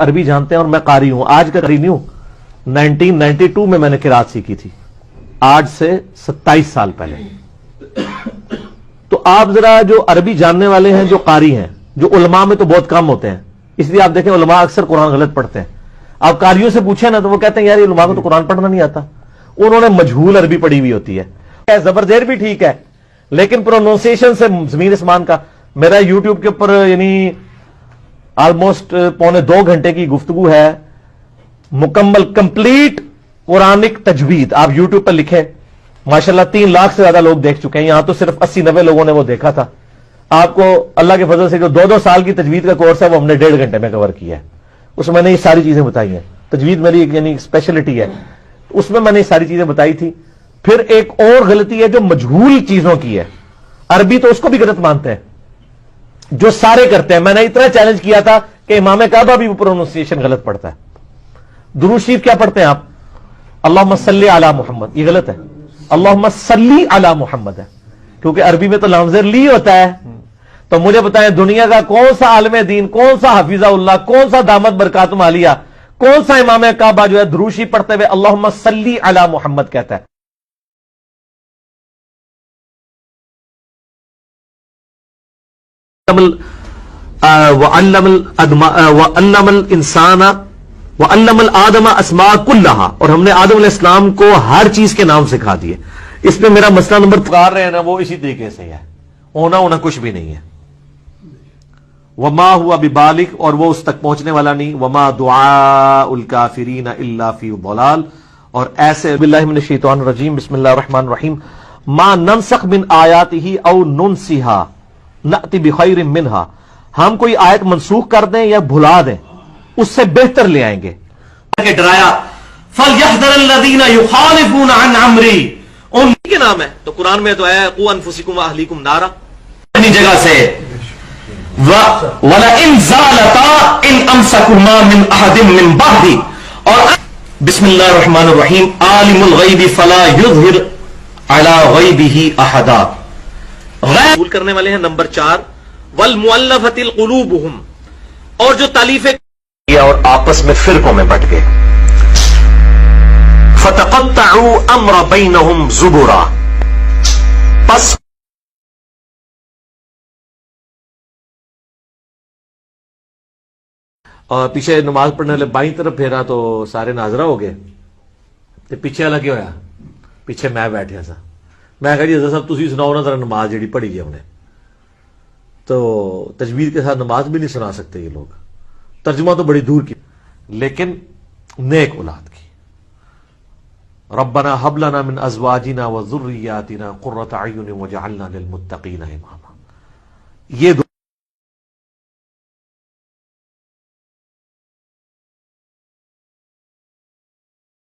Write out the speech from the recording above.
عربی جانتے ہیں اور میں قاری ہوں، آج کا قاری نہیں ہوں. 1992 میں نے قرات سیکھی تھی، آج سے 27 سال پہلے. تو آپ ذرا جو عربی جاننے والے ہیں، جو قاری ہیں، جو علماء میں تو بہت کم ہوتے ہیں، اس لیے آپ دیکھیں علماء اکثر قرآن غلط پڑھتے ہیں. آپ قاریوں سے پوچھیں نا تو وہ کہتے ہیں یار یہ علماء کو تو قرآن پڑھنا نہیں آتا، انہوں نے مجہول عربی پڑھی ہوئی ہوتی ہے. زبر زیر بھی ٹھیک ہے لیکن پروننسیشن سے زمین اسمان کا. میرا یوٹیوب کے اوپر یعنی آلموسٹ 1.25 گھنٹے کی گفتگو ہے، مکمل کمپلیٹ قرآنک تجوید. آپ یوٹیوب پر لکھیں، ماشاءاللہ 3 لاکھ سے زیادہ لوگ دیکھ چکے ہیں. یہاں تو صرف 80-90 لوگوں نے وہ دیکھا تھا. آپ کو اللہ کے فضل سے جو 2 سال کی تجوید کا کورس ہے وہ ہم نے 1.5 گھنٹے میں کور کیا ہے. اس میں نے یہ ساری چیزیں بتائی ہیں. تجوید میری یعنی اسپیشلٹی ہے، اس میں نے یہ ساری چیزیں بتائی تھی. پھر ایک اور غلطی ہے جو مجہول چیزوں کی ہے. عربی تو اس کو بھی غلط مانتے ہیں جو سارے کرتے ہیں. میں نے اتنا چیلنج کیا تھا کہ امام کعبہ بھی پروننسیشن غلط پڑھتا ہے. درود شریف کیا پڑھتے ہیں آپ؟ اللہم صلی علی محمد، یہ غلط ہے. اللہم صلی علی محمد ہے کیونکہ عربی میں تو لفظ لی ہوتا ہے. تو مجھے بتائیں دنیا کا کون سا عالم دین، کون سا حفیظہ اللہ، کون سا دامت برکاتم عالیہ، کون سا امام کعبہ جو ہے درود شریف پڑھتے ہوئے اللہم صلی علی محمد کہتا ہے؟ وَعَلَّمَ الْإِنسَانَ وَعَلَّمَ الْآدَمَ أَسْمَاءَ كُلَّهَا، اور ہم نے آدم علیہ السلام کو ہر چیز کے نام سکھا دیے. اس میں میرا مسئلہ نمبر پکار رہے ہیں نا وہ اسی طریقے سے ہے. ہونا کچھ بھی نہیں ہے. وَمَا هُوَ بِبَالِغٍ، اور وہ اس تک پہنچنے والا نہیں. وَمَا دُعَاءُ الْكَافِرِينَ إِلَّا فِي ضَلَالٍ. اور ایسے باللہ من الشیطان الرجیم بسم اللہ الرحمن الرحیم. مَا نَنسَخْ مِنْ آیَاتِهِ أَوْ نُنْسِهَا نَأْتِ بِخَيْرٍ مِنْهَا، ہم کوئی آیت منسوخ کر دیں یا بھلا دیں اس سے بہتر لے آئیں گے. کہ ڈرایا فَلْيَحْذَرِ الَّذِينَ يُخَالِفُونَ عَنْ أَمْرِهِ، ان کے نام ہے. تو قرآن میں تو ہے قُوا أَنفُسَكُمْ وَأَهْلِيكُمْ نَارًا. اپنی جگہ سے وَلَئِنْ زَالَتَا إِنْ أَمْسَكُهُمَا مِنْ أَحَدٍ مِنْ بَعْدِهِ. اور بسم اللہ الرحمن الرحیم. عالم الغیب فلا یظہر علی غیبہ احدا. غیب کرنے والے ہیں. نمبر 4 والمؤلفۃ القلوبہم، اور جو تالیفیں کیا اور آپس میں فرقوں میں بٹ گئے. فتقطعوا امر بینہم زبرا، پس اور پیچھے نماز پڑھنے والے بائیں طرف پھیرا تو سارے ناظرہ ہو گئے. پیچھے والا کیا ہوا؟ پیچھے میں بیٹھا سا. میں کہا جی حضرت صاحب تسی سناؤ نا ذرا نماز جیڑی پڑھی ہے انہیں. تو تجوید کے ساتھ نماز بھی نہیں سنا سکتے یہ لوگ. ترجمہ تو بڑی دور کی، لیکن نیک اولاد کی. ربنا هب لنا من ازواجنا وذرياتنا قرة اعین واجعلنا للمتقین اماما. یہ